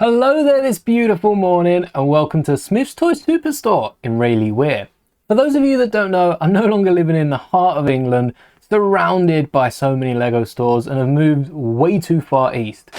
Hello there this beautiful morning and welcome to Smith's Toy Superstore in Rayleigh Weir. For those of you that don't know, I'm no longer living in the heart of England, surrounded by so many Lego stores, and have moved way too far east.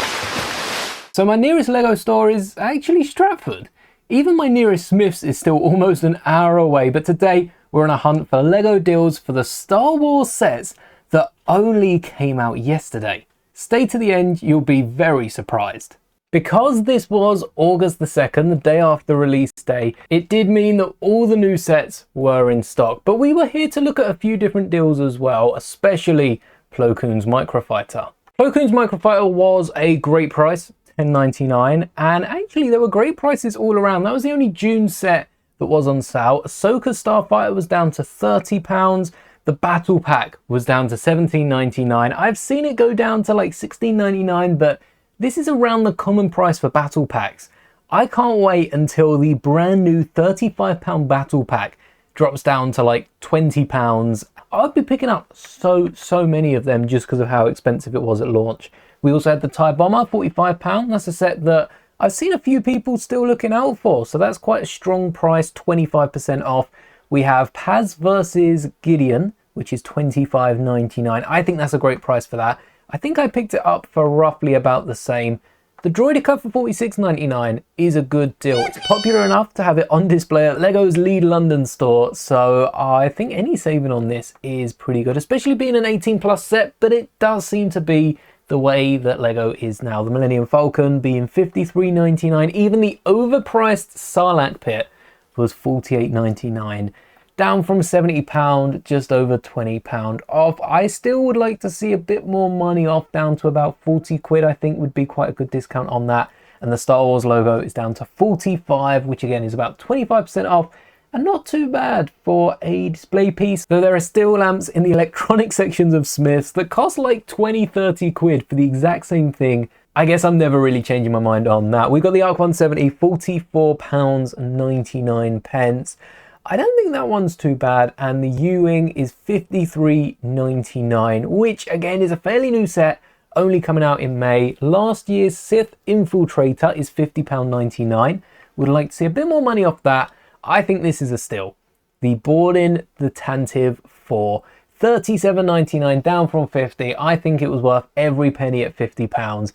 So my nearest Lego store is actually Stratford. Even my nearest Smith's is still almost an hour away, but today we're on a hunt for Lego deals for the Star Wars sets that only came out yesterday. Stay to the end, you'll be very surprised. Because this was August the 2nd, the day after release day, it did mean that all the new sets were in stock. But we were here to look at a few different deals as well, especially Plo Koon's Microfighter. Plo Koon's Microfighter was a great price, $10.99, and actually there were great prices all around. That was the only June set that was on sale. Ahsoka Starfighter was down to £30. The Battle Pack was down to $17.99. I've seen it go down to like $16.99, but this is around the common price for battle packs. I can't wait until the brand new £35 battle pack drops down to like £20. I'd be picking up so many of them just because of how expensive it was at launch. We also had the TIE Bomber, £45. That's a set that I've seen a few people still looking out for, so that's quite a strong price, 25% off. We have Paz versus Gideon, which is $25.99. I think that's a great price for that. I think I picked it up for roughly about the same. The Droideka for $46.99 is a good deal. It's popular enough to have it on display at Lego's Leeds London store, so I think any saving on this is pretty good, especially being an 18+ set, but it does seem to be the way that Lego is now. The Millennium Falcon being $53.99, even the overpriced Sarlacc pit was $48.99. Down from £70, just over £20 off. I still would like to see a bit more money off, down to about 40 quid. I think would be quite a good discount on that. And the Star Wars logo is down to 45, which again is about 25% off, and not too bad for a display piece. Though there are still lamps in the electronic sections of Smith's that cost like 20-30 quid for the exact same thing. I guess I'm never really changing my mind on that. We've got the Arc 170, £44.99. I don't think that one's too bad, and the U-Wing is $53.99, which again is a fairly new set, only coming out in May. Last year's Sith Infiltrator is £50.99. Would like to see a bit more money off that. I think this is a steal. The Borden the Tantive for $37.99, down from $50. I think it was worth every penny at £50.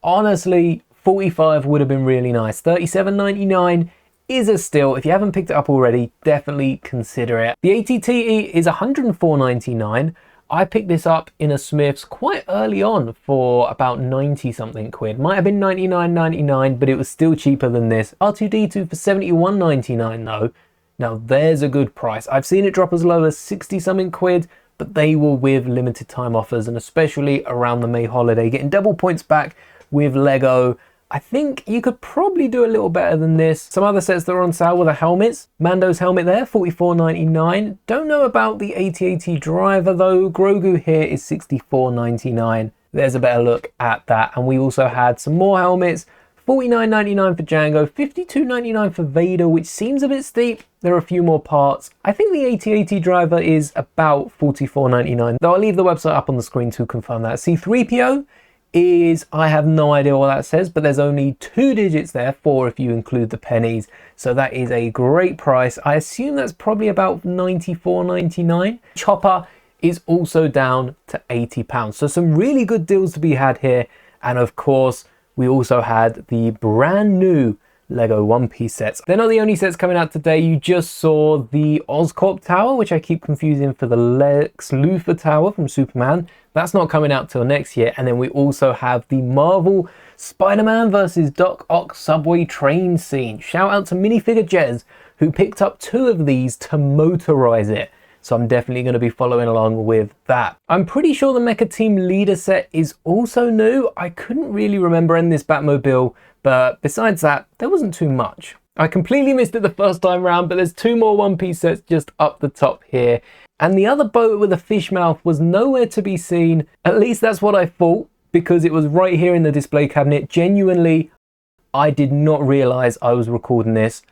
Honestly, 45 would have been really nice. $37.99 is a steal. If you haven't picked it up already, definitely consider it. The ATTE is $104.99. I picked this up in a Smith's quite early on for about 90 something quid. Might have been $99.99, but it was still cheaper than this. R2D2 for $71.99 though. Now there's a good price. I've seen it drop as low as 60 something quid, but they were with limited time offers, and especially around the May holiday, getting double points back with Lego. I think you could probably do a little better than this. Some other sets that are on sale were the helmets. Mando's helmet there, $44.99. Don't know about the AT-AT driver though. Grogu here is $64.99. There's a better look at that. And we also had some more helmets. $49.99 for Jango, $52.99 for Vader, which seems a bit steep. There are a few more parts. I think the AT-AT driver is about $44.99, though I'll leave the website up on the screen to confirm that. C-3PO is, I have no idea what that says, but there's only 2 digits there, 4 if you include the pennies, so that is a great price. I assume that's probably about $94.99. Chopper is also down to £80, so some really good deals to be had here. And of course we also had the brand new Lego One Piece sets. They're not the only sets coming out today. You just saw the Oscorp Tower, which I keep confusing for the Lex Luthor Tower from Superman. That's not coming out till next year. And then we also have the Marvel Spider-Man versus Doc Ock subway train scene. Shout out to Minifigure Jez, who picked up 2 of these to motorize it. So I'm definitely going to be following along with that. I'm pretty sure the Mecha Team Leader set is also new. I couldn't really remember in this Batmobile, but besides that, there wasn't too much. I completely missed it the first time round, but there's 2 more One Piece sets just up the top here. And the other boat with a fish mouth was nowhere to be seen. At least that's what I thought, because it was right here in the display cabinet. Genuinely, I did not realize I was recording this.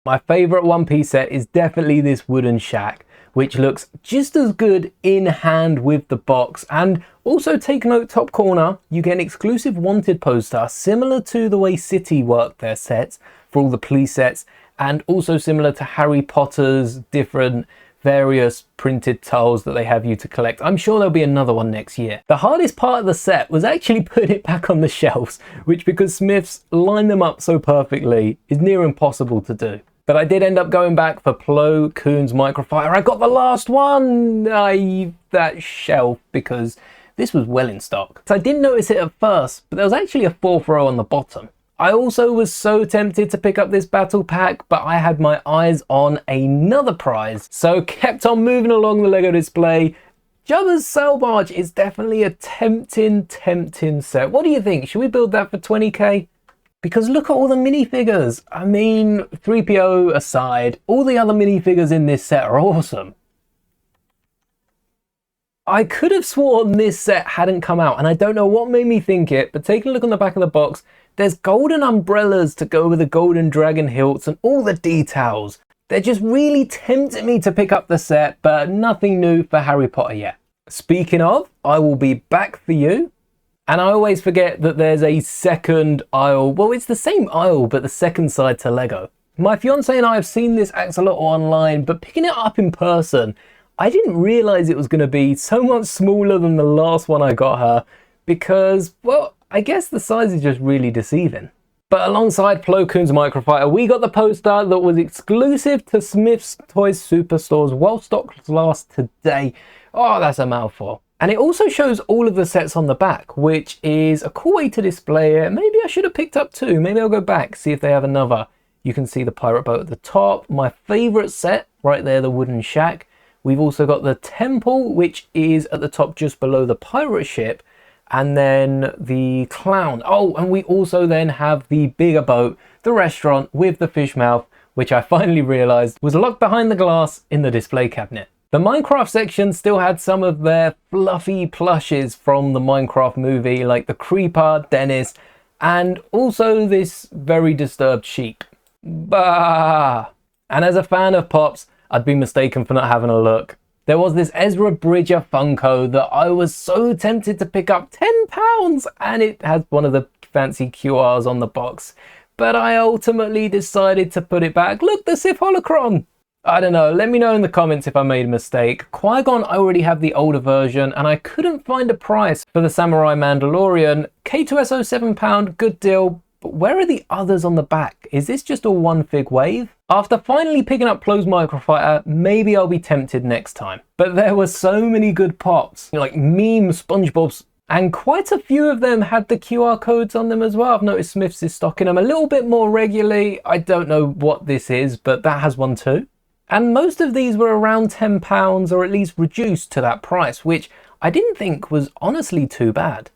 My favorite One Piece set is definitely this wooden shack. which looks just as good in hand with the box. And also take note, top corner, you get an exclusive wanted poster similar to the way City work their sets for all the police sets, and also similar to Harry Potter's different various printed tiles that they have you to collect. I'm sure there'll be another one next year. The hardest part of the set was actually putting it back on the shelves, which, because Smiths line them up so perfectly, is near impossible to do. But I did end up going back for Plo Koon's Microfighter. I got the last one! That shelf, because this was well in stock. So I didn't notice it at first, but there was actually a 4th row on the bottom. I also was so tempted to pick up this battle pack, but I had my eyes on another prize, so kept on moving along the Lego display. Jabba's Sail Barge is definitely a tempting set. What do you think? Should we build that for 20k? Because look at all the minifigures. I mean, 3PO aside, all the other minifigures in this set are awesome. I could have sworn this set hadn't come out, and I don't know what made me think it, but taking a look on the back of the box, there's golden umbrellas to go with the golden dragon hilts and all the details. They're just really tempting me to pick up the set, but nothing new for Harry Potter yet. Speaking of, I will be back for you. And I always forget that there's a second aisle. Well, it's the same aisle, but the second side to Lego. My fiance and I have seen this axolotl online, but picking it up in person, I didn't realize it was going to be so much smaller than the last one I got her, because, well, I guess the size is just really deceiving. But alongside Plo Koon's Microfighter, we got the poster that was exclusive to Smith's Toys Superstores while stocks last today. Oh, that's a mouthful. And it also shows all of the sets on the back, which is a cool way to display it. Maybe I should have picked up 2. Maybe I'll go back, see if they have another. You can see the pirate boat at the top. My favorite set right there, the wooden shack. We've also got the temple, which is at the top just below the pirate ship. And then the clown. Oh, and we also then have the bigger boat, the restaurant with the fish mouth, which I finally realized was locked behind the glass in the display cabinet. The Minecraft section still had some of their fluffy plushes from the Minecraft movie, like the Creeper, Dennis, and also this very disturbed sheep. Bah! And as a fan of Pops, I'd be mistaken for not having a look. There was this Ezra Bridger Funko that I was so tempted to pick up, £10, and it has one of the fancy QRs on the box. But I ultimately decided to put it back. Look, the Sith Holocron! I don't know, let me know in the comments if I made a mistake. Qui-Gon, I already have the older version, and I couldn't find a price for the Samurai Mandalorian. K2SO £7, good deal. But where are the others on the back? Is this just a one fig wave? After finally picking up Plo's Microfighter, maybe I'll be tempted next time. But there were so many good pops, like meme SpongeBob's, and quite a few of them had the QR codes on them as well. I've noticed Smiths is stocking them a little bit more regularly. I don't know what this is, but that has one too. And most of these were around £10 or at least reduced to that price, which I didn't think was honestly too bad.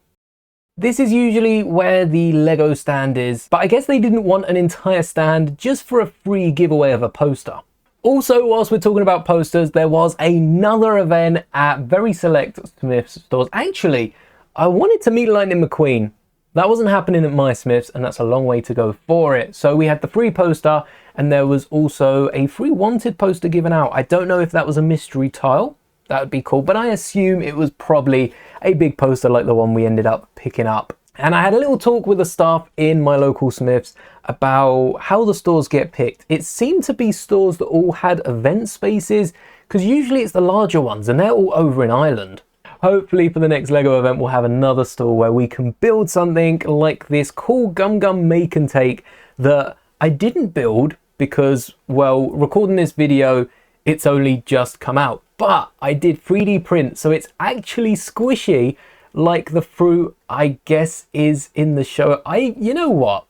This is usually where the Lego stand is, but I guess they didn't want an entire stand just for a free giveaway of a poster. Also, whilst we're talking about posters, there was another event at very select Smiths stores. Actually, I wanted to meet Lightning McQueen. That wasn't happening at my Smiths, and that's a long way to go for it. So we had the free poster, and there was also a free wanted poster given out. I don't know if that was a mystery tile. That would be cool, but I assume it was probably a big poster like the one we ended up picking up. And I had a little talk with the staff in my local Smiths about how the stores get picked. It seemed to be stores that all had event spaces, because usually it's the larger ones, and they're all over in Ireland. Hopefully for the next Lego event, we'll have another store where we can build something like this cool Gum Gum Make and Take that I didn't build because, well, recording this video, it's only just come out. But I did 3D print, so it's actually squishy like the fruit I guess is in the show. You know what?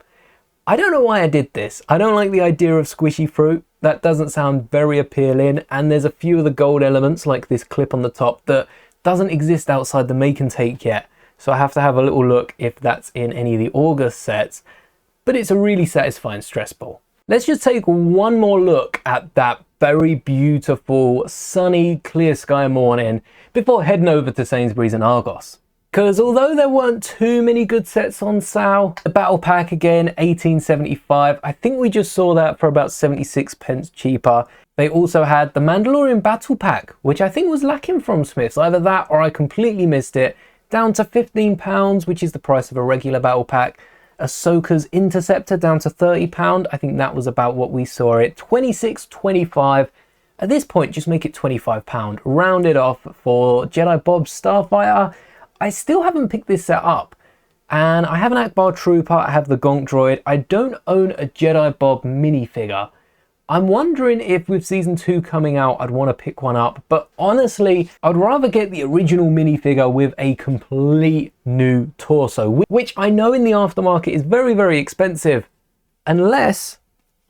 I don't know why I did this. I don't like the idea of squishy fruit. That doesn't sound very appealing. And there's a few of the gold elements like this clip on the top that doesn't exist outside the Make and Take yet. So I have to have a little look if that's in any of the August sets. But it's a really satisfying stress ball. Let's just take one more look at that very beautiful, sunny, clear sky morning before heading over to Sainsbury's and Argos. Because although there weren't too many good sets on sale, the battle pack again, 1875, I think we just saw that for about 76 pence cheaper. They also had the Mandalorian battle pack, which I think was lacking from Smiths. Either that or I completely missed it. Down to £15, which is the price of a regular battle pack. Ahsoka's Interceptor down to £30. I think that was about what we saw it. 26.25. At this point, just make it £25. Round it off for Jedi Bob's Starfighter. I still haven't picked this set up. And I have an Akbar Trooper, I have the Gonk Droid. I don't own a Jedi Bob minifigure. I'm wondering if with season 2 coming out, I'd want to pick one up. But honestly, I'd rather get the original minifigure with a complete new torso, which I know in the aftermarket is very, very expensive, unless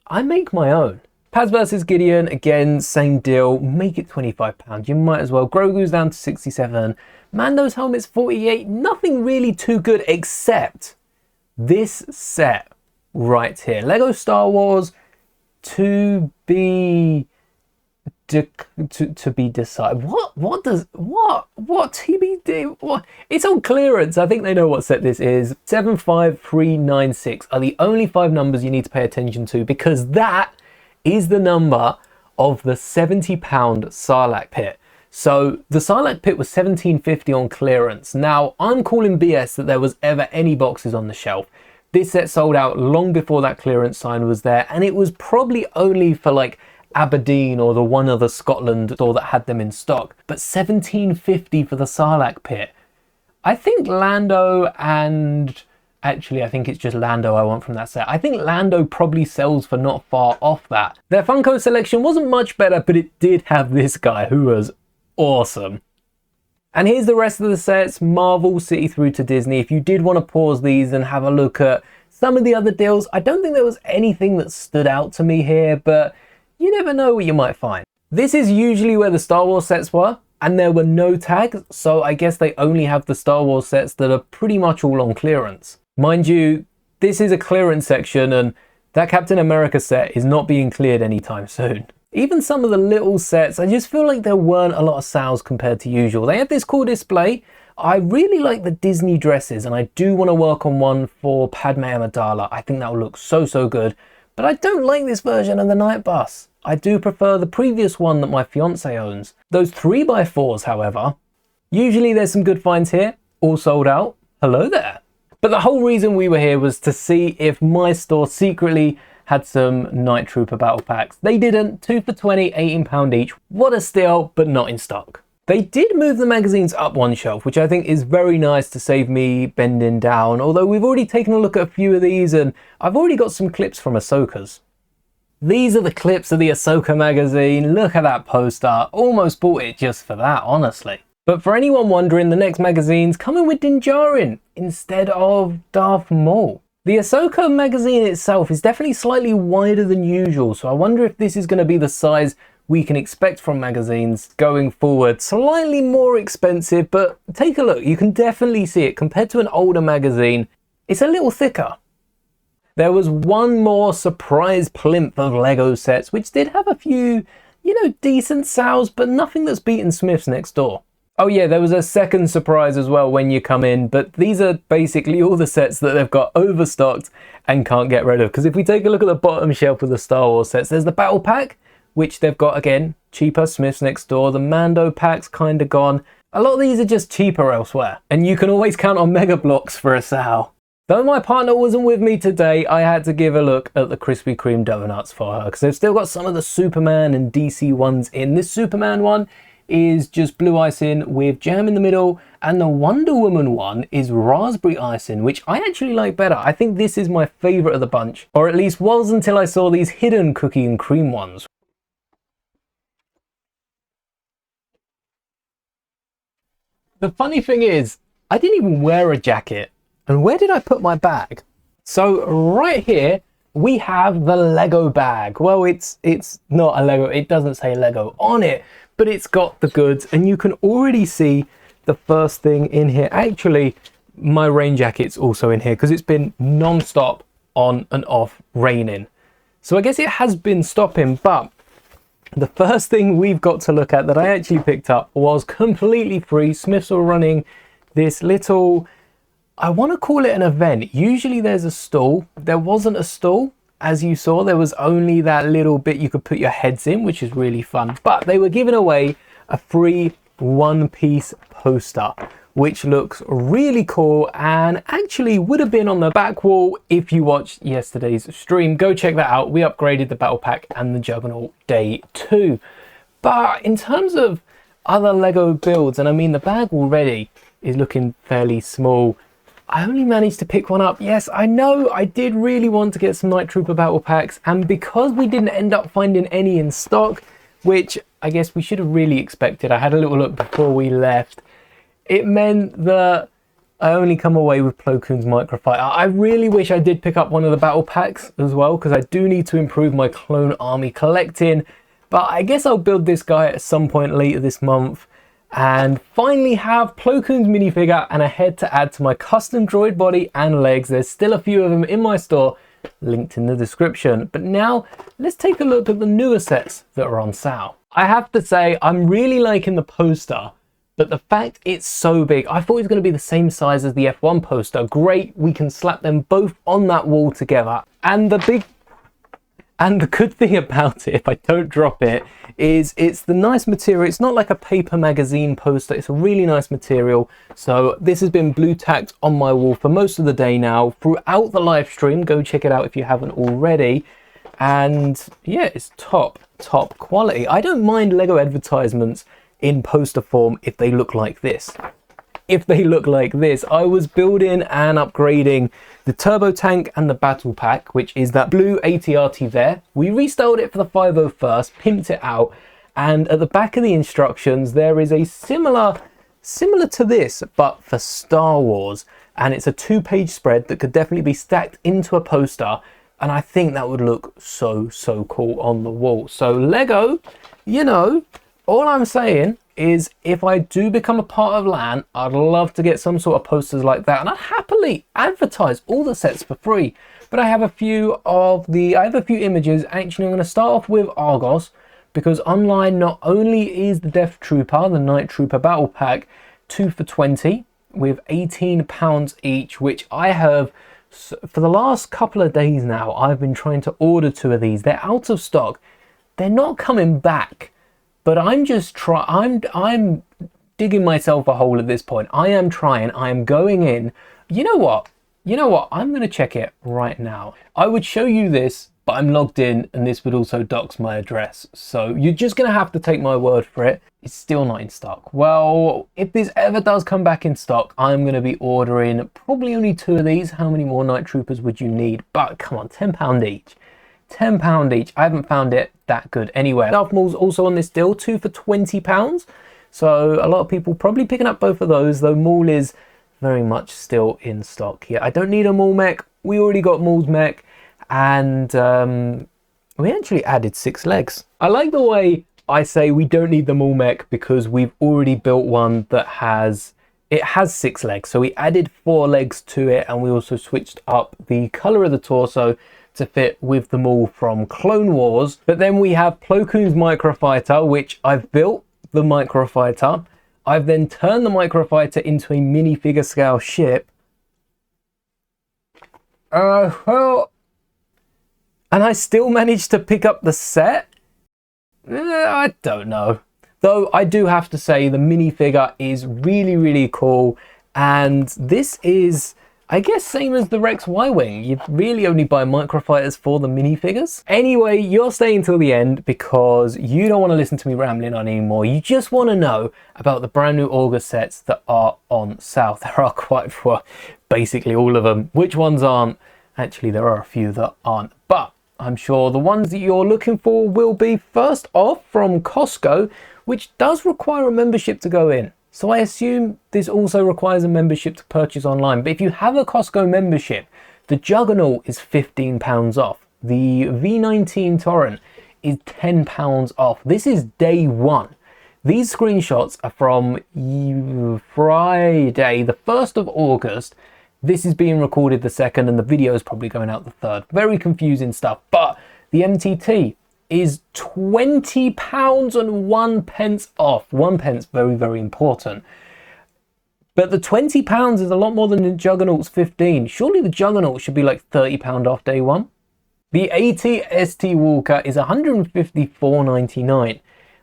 I make my own. Paz versus Gideon, again, same deal. Make it £25. You might as well. Grogu's down to 67. Mando's helmet's 48. Nothing really too good except this set right here. Lego Star Wars to be decided. What TBD? What? It's on clearance. I think they know what set this is. 75396 are the only 5 numbers you need to pay attention to, because that is the number of the £70 Sarlacc pit. So the Sarlacc pit was $17.50 on clearance. Now I'm calling BS that there was ever any boxes on the shelf. This set sold out long before that clearance sign was there, and it was probably only for like Aberdeen or the one other Scotland store that had them in stock. But $17.50 for the Sarlacc pit. I think Lando, and actually I think it's just Lando I want from that set. I think Lando probably sells for not far off that. Their Funko selection wasn't much better, but it did have this guy who was awesome. And here's the rest of the sets, Marvel City through to Disney. If you did want to pause these and have a look at some of the other deals, I don't think there was anything that stood out to me here, but you never know what you might find. This is usually where the Star Wars sets were, and there were no tags, so I guess they only have the Star Wars sets that are pretty much all on clearance. Mind you, this is a clearance section, and that Captain America set is not being cleared anytime soon. Even some of the little sets, I just feel like there weren't a lot of sales compared to usual. They had this cool display. I really like the Disney dresses, and I do want to work on one for Padme Amidala. I think that will look so, so good. But I don't like this version of the Night Bus. I do prefer the previous one that my fiance owns. Those 3x4s, however, usually there's some good finds here, all sold out. Hello there. But the whole reason we were here was to see if my store secretly had some Night Trooper battle packs. They didn't. 2 for $20, £18 each. What a steal, but not in stock. They did move the magazines up one shelf, which I think is very nice to save me bending down, although we've already taken a look at a few of these, and I've already got some clips from Ahsoka's. These are the clips of the Ahsoka magazine. Look at that poster. Almost bought it just for that, honestly. But for anyone wondering, the next magazine's coming with Din Djarin instead of Darth Maul. The Ahsoka magazine itself is definitely slightly wider than usual, so I wonder if this is going to be the size we can expect from magazines going forward. Slightly more expensive, but take a look. You can definitely see it. Compared to an older magazine, it's a little thicker. There was one more surprise plinth of Lego sets, which did have a few, decent sales, but nothing that's beaten Smith's next door. Oh yeah, there was a second surprise as well when you come in, but these are basically all the sets that they've got overstocked and can't get rid of. Because if we take a look at the bottom shelf of the Star Wars sets, there's the Battle Pack, which they've got, again, cheaper, Smith's next door. The Mando pack's kind of gone. A lot of these are just cheaper elsewhere. And you can always count on Mega Bloks for a sale. Though my partner wasn't with me today, I had to give a look at the Krispy Kreme donuts for her, because they've still got some of the Superman and DC ones in. This Superman one is just blue icing with jam in the middle, and the Wonder Woman one is raspberry icing, which I actually like better. I think this is my favorite of the bunch, or at least was until I saw these hidden cookie and cream ones. The funny thing is, I didn't even wear a jacket. And where did I put my bag? So right here, we have the Lego bag. Well, it's not a Lego, it doesn't say Lego on it, but it's got the goods, and you can already see the first thing in here. Actually, my rain jacket's also in here because it's been non-stop on and off raining. So I guess it has been stopping, but the first thing we've got to look at that I actually picked up was completely free. Smiths were running this little, I want to call it an event. Usually there's a stall. There wasn't a stall. As you saw, there was only that little bit you could put your heads in, which is really fun. But they were giving away a free one-piece poster, which looks really cool and actually would have been on the back wall if you watched yesterday's stream. Go check that out. We upgraded the battle pack and the Juggernaut day 2. But in terms of other Lego builds, and I mean the bag already is looking fairly small, I only managed to pick one up. Yes, I know I did really want to get some Night Trooper battle packs, and because we didn't end up finding any in stock, which I guess we should have really expected, I had a little look before we left, it meant that I only come away with Plo Koon's Microfighter. I really wish I did pick up one of the battle packs as well, because I do need to improve my clone army collecting, but I guess I'll build this guy at some point later this month and finally have Plo Koon's minifigure and a head to add to my custom droid body and legs. There's still a few of them in my store, linked in the description. But now let's take a look at the newer sets that are on sale. I have to say, I'm really liking the poster, but the fact it's so big, I thought it was going to be the same size as the F1 poster. Great, we can slap them both on that wall together. And the good thing about it, if I don't drop it, is it's the nice material. It's not like a paper magazine poster. It's a really nice material. So this has been blue tacked on my wall for most of the day now throughout the live stream. Go check it out if you haven't already. And yeah, it's top quality. I don't mind Lego advertisements in poster form if they look like this. I was building and upgrading the turbo tank and the battle pack, which is that blue AT-RT there. We restyled it for the 501st, pimped it out, and at the back of the instructions there is a similar to this but for Star Wars, and it's a 2-page spread that could definitely be stacked into a poster, and I think that would look so cool on the wall. So Lego, you know, all I'm saying is if I do become a part of LAN, I'd love to get some sort of posters like that, and I'd happily advertise all the sets for free. But I have a few images. Actually, I'm going to start off with Argos, because online not only is the Death Trooper, the Night Trooper battle pack, 2 for 20 with £18 each, which I have for the last couple of days now. I've been trying to order 2 of these. They're out of stock. They're not coming back. But I'm digging myself a hole at this point. I am trying, I am going in. You know what? I'm going to check it right now. I would show you this, but I'm logged in and this would also dox my address. So you're just going to have to take my word for it. It's still not in stock. Well, if this ever does come back in stock, I'm going to be ordering probably only 2 of these. How many more Night Troopers would you need? But come on, £10 each. £10 each. I haven't found it that good anywhere. Darth Maul's also on this deal, 2 for £20. So a lot of people probably picking up both of those, though Maul is very much still in stock here. I don't need a Maul mech. We already got Maul's mech, and we actually added 6 legs. I like the way I say we don't need the Maul mech because we've already built one that has 6 legs. So we added 4 legs to it, and we also switched up the color of the torso to fit with the Maul from Clone Wars. But then we have Plo Koon's Microfighter, which I've built the Microfighter. I've then turned the Microfighter into a minifigure scale ship. Well, and I still managed to pick up the set? I don't know. Though I do have to say the minifigure is really cool, and this is, I guess, same as the Rex Y-Wing. You really only buy Microfighters for the minifigures. Anyway, you're staying till the end because you don't want to listen to me rambling on anymore. You just want to know about the brand new August sets that are on sale. There are basically all of them. Which ones aren't? Actually, there are a few that aren't. But I'm sure the ones that you're looking for will be first off from Costco, which does require a membership to go in. So I assume this also requires a membership to purchase online. But if you have a Costco membership, the Juggernaut is £15 off. The V19 Torrent is £10 off. This is day 1. These screenshots are from Friday, the 1st of August. This is being recorded the 2nd, and the video is probably going out the 3rd. Very confusing stuff. But the MTT is £20 and 1 pence off. 1 pence, very important. But the £20 is a lot more than the Juggernaut's 15. Surely the Juggernaut should be like £30 off day one. The AT-ST Walker is £154.99.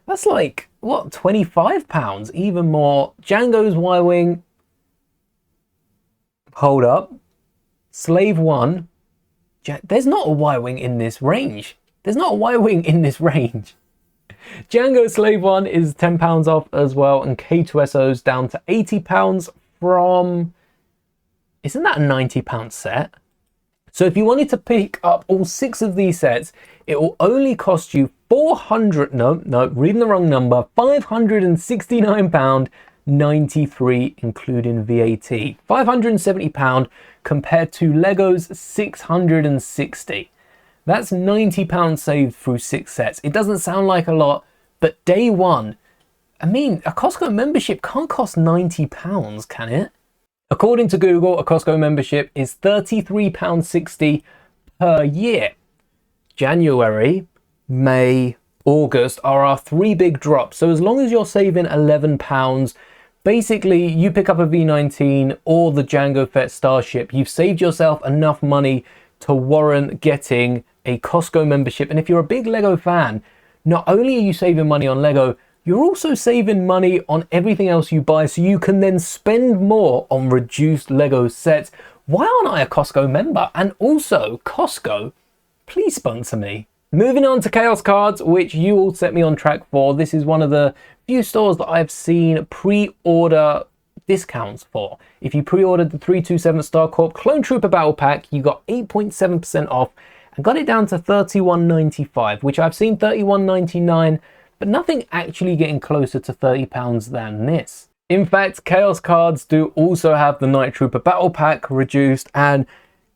That's like, what, £25? Even more. Django's Y-Wing. Hold up. Slave 1. There's not a Y-Wing in this range. There's not a Y-Wing in this range. Django Slave 1 is £10 off as well, and K2SO's down to £80 from... Isn't that a £90 set? So if you wanted to pick up all 6 of these sets, it will only cost you reading the wrong number, £569.93 including VAT. £570 compared to Lego's £660. That's £90 saved through 6 sets. It doesn't sound like a lot, but day one, I mean, a Costco membership can't cost £90, can it? According to Google, a Costco membership is £33.60 per year. January, May, August are our 3 big drops. So as long as you're saving £11, basically you pick up a V19 or the Jango Fett Starship, you've saved yourself enough money to warrant getting a Costco membership. And if you're a big Lego fan, not only are you saving money on Lego, you're also saving money on everything else you buy, so you can then spend more on reduced Lego sets. Why aren't I a Costco member? And also, Costco, please sponsor me. Moving on to Chaos Cards, which you all set me on track for. This is one of the few stores that I've seen pre-order discounts for. If you pre-ordered the 327 Star Corp Clone Trooper Battle Pack, you got 8.7% off and got it down to $31.95, which I've seen $31.99, but nothing actually getting closer to £30 than this. In fact, Chaos Cards do also have the Night Trooper Battle Pack reduced, and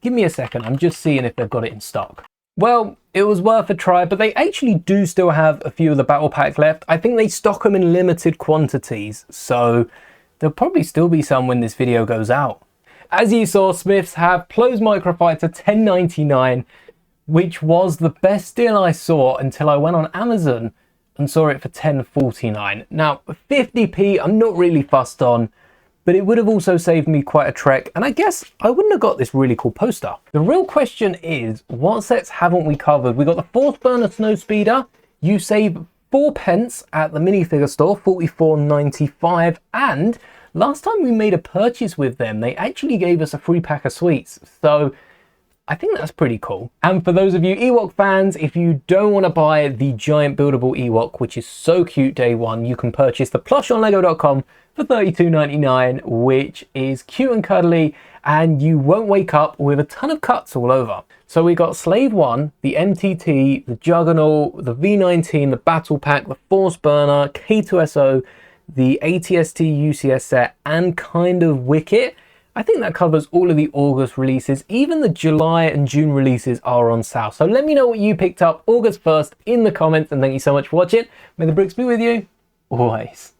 give me a second, I'm just seeing if they've got it in stock. Well, it was worth a try, but they actually do still have a few of the Battle Pack left. I think they stock them in limited quantities, so there'll probably still be some when this video goes out. As you saw, Smiths have Plo's Microfighter $10.99, which was the best deal I saw until I went on Amazon and saw it for $10.49. Now, 50p I'm not really fussed on, but it would have also saved me quite a trek, and I guess I wouldn't have got this really cool poster. The real question is, what sets haven't we covered? We got the Force Burner Snowspeeder. You save 4 pence at the minifigure store, $44.95, and last time we made a purchase with them, they actually gave us a free pack of sweets, so I think that's pretty cool. And for those of you Ewok fans, if you don't want to buy the giant buildable Ewok, which is so cute day one, you can purchase the plush on lego.com for $32.99, which is cute and cuddly, and you won't wake up with a ton of cuts all over. So we got Slave 1, the MTT, the Juggernaut, the V19, the Battle Pack, the Force Burner, K2SO, the AT-ST UCS set, and kind of Wicket. I think that covers all of the August releases. Even the July and June releases are on sale. So let me know what you picked up August 1st in the comments, and thank you so much for watching. May the bricks be with you always.